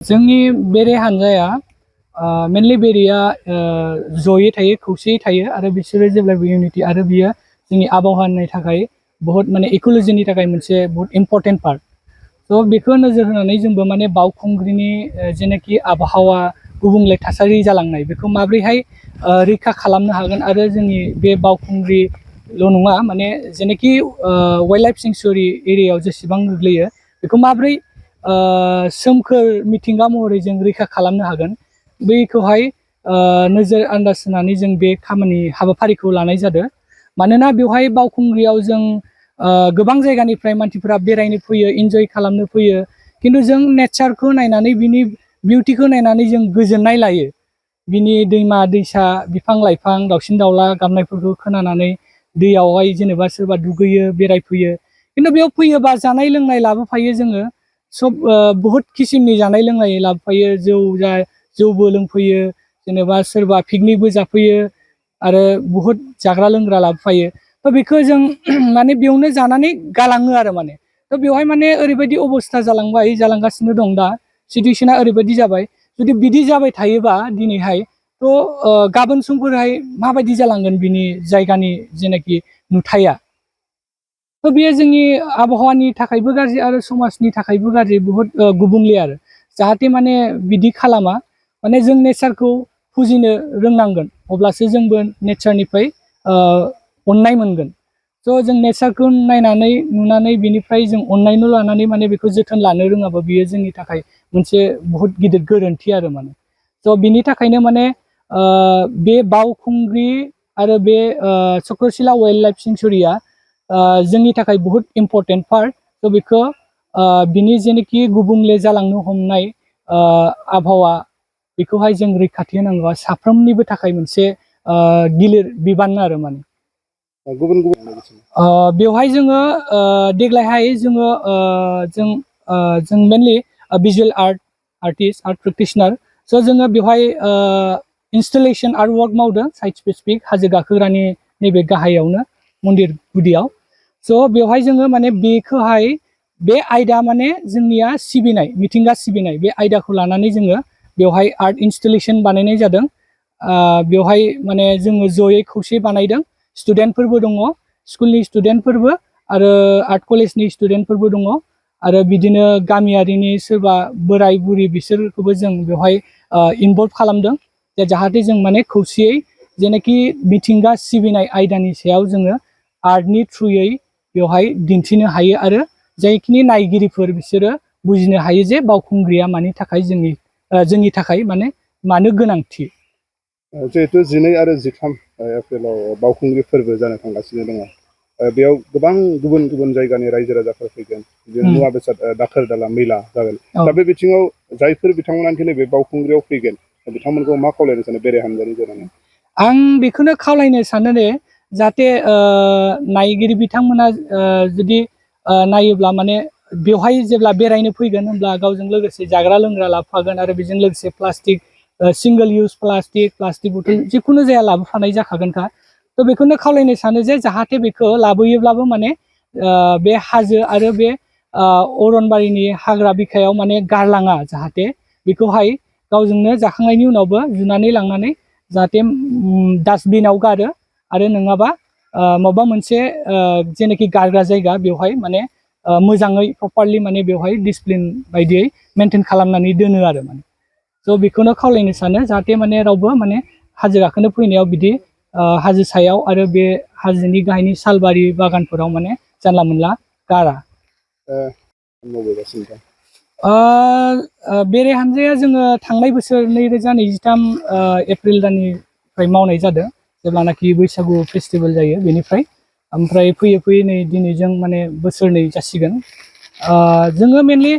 जोंनि बेरे हानजाया मेनलि बेरेया जयै थायो, खौसेयै थायो आरो बिसोरो जेब्लाबो इउनिटि आरो बियो जोंनि आबहावानि थाखाय बहुत माने इक'लजिनि थाखाय मोनसे बहुत इम्पर्टेन्ट पार्ट। थ' बेखौ नोजोर होनानै जोंबो माने बावखुंग्रिनि जेनाखि आबहावा गुबुंले थासारि जालांनाय बेखौ माबोरैहाय रैखा खालामनो हागोन आरो जोंनि बे बावखुंग्रिल' नङा माने जेनाखि वाइल्ड लाइफ सेंसुरि एरियायाव जेसेबां गोग्लैयो बेखौ माबोरै सोमखोर मिथिंगा महरै जों रैखा खालामनो हागोन बैखौहाय नोजोर आन्दाज होनानै जों बे खामानि हाबाफारिखौ लानाय जादों। मानोना बेवहाय बावखुंग्रियाव जों गोबां जायगानिफ्राय मानसिफोरा बेरायनो फैयो, इन्जय खालामनो फैयो, खिन्थु जों नेचारखौ नायनानै बिनि बिउटिखौ नायनानै जों गोजोननाय लायो। बिनि दैमा दैसा, बिफां लाइफां, दाउसिन दाउला गाबनायफोरखौ खोनानानै दैयावहाय जेनेबा सोरबा दुगैयो, बेरायफैयो। खिन्थु बेयाव फैयोबा जानाय लोंनाय लाबोफायो जोङो सब बहुत किसिमनि जानाय लोंनाय लाबोफायो, जौबो लोंफैयो, जेनेबा सोरबा पिकनिकबो जाफैयो आरो बहुत जाग्रा लोंग्रा लाबोफायो। थ' बेखौ जों माने बेयावनो जानानै गालाङो आरो माने। थ' बेवहाय माने ओरैबायदि अबस्था जालांगासिनो दं दा सिटुवेसना ओरैबायदि जाबाय, जुदि बिदि जाबाय थायोबा दिनैहाय थ' गाबोन समफोरहाय माबायदि जालांगोन बिनि जायगानि जेनाखि नुथाया। थ' बेयो जोंनि आबहावानि थाखायबो गाज्रि आरो समाजनि थाखायबो गाज्रि, बुहुत गुबुंले आरो जाहाथे माने बिदि खालामा। माने जों नेचारखौ फुजिनो रोंनांगोन, अब्लासो जोंबो नेचारनिफ्राय अननाय मोनगोन। थ' जों नेचारखौ नायनानै नुनानै बिनिफ्राय जों अननायल' लानानै माने बेखौ जोथोन लानो रोङाबा बियो जोंनि थाखाय मोनसे बहुत गिदिर गोरोन्थि आरो माने। थ' बिनि थाखायनो माने बे बावखुंग्रि आरो बे चक्रशिला वाइल्ड लाइफ सेंसुरिया जोंनि थाखाय बहुत इम्पर्टेन्ट पार्ट। थ' बेखौ बिनि जेनोखि गुबुंले जालांनो हमनाय आबहावा बेखौहाय जों रैखाथि होनांगौआ साफ्रोमनिबो थाखाय मोनसे गिलिर बिबान आरो माने। गुबुन गुबुन बेवहाय जोङो देग्लायहाय जों मेनलि भिजुवेल आर्टिस्ट, आर्ट प्रेक्टिशनार। स' जोङो बेवहाय इनस्टलेशन आर्ट वर्क मावदों साइट स्पेसिफिक हाजो गाखोग्रानि नैबे गाहायावनो मन्दिर गुदियाव। स' बेवहाय जोङो माने बेखौहाय बे आयदा माने जोंनिया सिबिनाय, मिथिंगा सिबिनाय बे आयदाखौ लानानै जोङो बेवहाय आर्ट इनस्टलेशन बानायनाय जादों। बेवहाय माने जोङो जयै खौसे बानायदों, स्टुडेन्टफोरबो दङ, स्कुलनि स्टुडेन्टफोरबो आरो आर्ट कलेजनि स्टुडेन्टफोरबो दङ आरो बिदिनो गामियारिनि सोरबा बोराय बुरि बिसोरखौबो जों बेवहाय इनभल्भ खालामदों। जाहाथे जों माने खौसेयै जेनाखि मिथिंगा सिबिनाय आयदानि सायाव जोङो आर्टनि थ्रुयै बेवहाय दिन्थिनो हायो आरो जायखिनि नायगिरिफोर बिसोरो बुजिनो हायो जे बावखुंग्रिया मानि थाखाय जोंनि थाखाय माने मानो गोनांथि। जिहेतु 12 आरो 13 एप्रिलाव बावखुंग्रि फोरबो जानो थांगासिनो दङ, बेयाव गोबां गुबुन गुबुन जायगानि रायजो राजाफोर फैगोन, मुवा बेसाद दाखोर दाला मैला जागोन। दा बे बिथिङाव जायफोर बिथांमोना दिनै बे बावखुंग्रियाव फैगोन बिथांमोनखौ मा खावलायनो सानो बेरे हानजानि जानानै? आं बेखौनो खावलायनो सानो दे जाहाथे नायगिरि बिथांमोना जुदि नायोब्ला माने बेवहाय जेब्ला बेरायनो फैगोन होनब्ला गावजों लोगोसे जाग्रा लोंग्रा लाबोफागोन आरो बेजों लोगोसे प्लास्टिक, सिंगल इउज प्लास्टिक बथल जिखुनु जाया लाबोफानाय जाखागोनखा। थ' बेखौनो खावलायनो सानो जे जाहाथे बेखौ लाबोयोब्लाबो माने बे हाजो आरो बे अरनबारिनि हाग्रा बिखायाव माने गारलाङा, जाहाथे बेखौहाय गावजोंनो जाखांनायनि उनावबो जुनानै लांनानै जाहाथे डास्टबिनाव गारो आरो नङाबा माबा मोनसे जेनाखि गारग्रा जायगा बेवहाय माने मोजाङै प्रपारलि माने बेवहाय डिसिप्लिन बायदियै मेनटेन खालामनानै दोनो आरो माने। स' बेखौनो खावलायनो सानो जाहाथे माने रावबो माने हाजो गाखोनो फैनायाव बिदि हाजो सायाव आरो बे हाजोनि गाहायनि सालबारि बागानफोराव माने जानला मोनला गारा। बेरे हानजाया जोङो थांनाय बोसोर 2023 एप्रिल दाननिफ्राय मावनाय जादों, जेब्लानाखि बैसागु फेस्टिभेल जायो बेनिफ्राय। ओमफ्राय फैयै फैयै नै दिनैजों माने बोसोरनै जासिगोन। जोङो मेनलि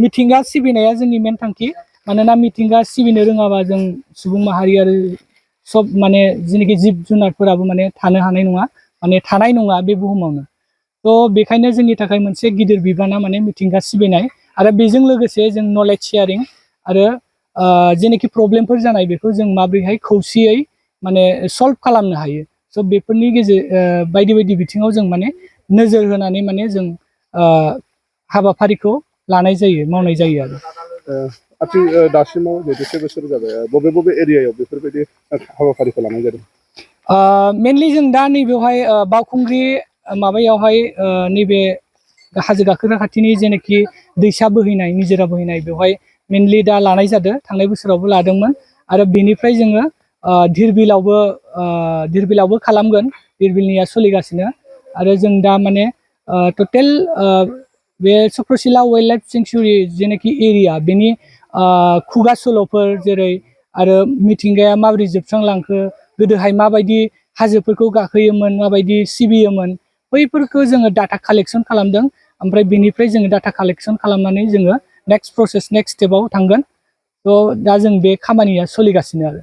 मिथिंगा सिबिनाया जोंनि मेन थांखि। मानोना मिथिंगा सिबिनो रोङाबा जों सुबुं माहारि आरो सब माने जेनाखि जिब जुनारफोराबो माने थानो हानाय नङा, माने थानाय नङा बे बुहुमावनो। थ' बेखायनो जोंनि थाखाय मोनसे गिदिर बिबाना माने मिथिंगा सिबिनाय आरो बेजों लोगोसे जों नलेज शेयारिं आरो जेनाखि प्रब्लेमफोर जानाय बेखौ जों माबोरैहाय खौसेयै माने सल्भ खालामनो हायो। स' बेफोरनि बायदि बायदि बिथिङाव जों माने नोजोर होनानै माने जों हाबाफारिखौ मावनाय जायो आरो। दासिमाव जिहेतु 7 बोसोर जाबाय बबे बबे एरियायाव बेफोरबायदि हाबाफारिखौ लानाय जादों? मेनलि जों दा नैबेवहाय बावखुंग्रि माबायावहाय नैबे हाजो गाखोग्रा खाथिनि जेनाखि दैसा बोहैनाय निजोरा बोहैनाय बेवहाय मेनलि दा लानाय जादों। थांनाय बोसोरावबो लादोंमोन आरो बेनिफ्राय जोङो धिरबिलावबो खालामगोन। धिरबिलनिया सोलिगासिनो आरो जों दा माने टटेल बे चक्रशिला वाइल्ड लाइफ सेंक्सुरि जेनाखि एरिया बेनि खुगा सल'फोर जेरै आरो मिथिंगाया माबोरै जोबस्रांलांखो, गोदोहाय माबायदि हाजोफोरखौ गाखोयोमोन, माबायदि सिबियोमोन, बैफोरखौ जोङो डाटा कालेक्सन खालामदों। ओमफ्राय बेनिफ्राय जोङो डाटा कालेक्सन खालामनानै जोङो नेक्स्ट प्रसेस नेक्स्ट स्टेपाव थांगोन। थ' दा जों बे खामानिया सोलिगासिनो आरो।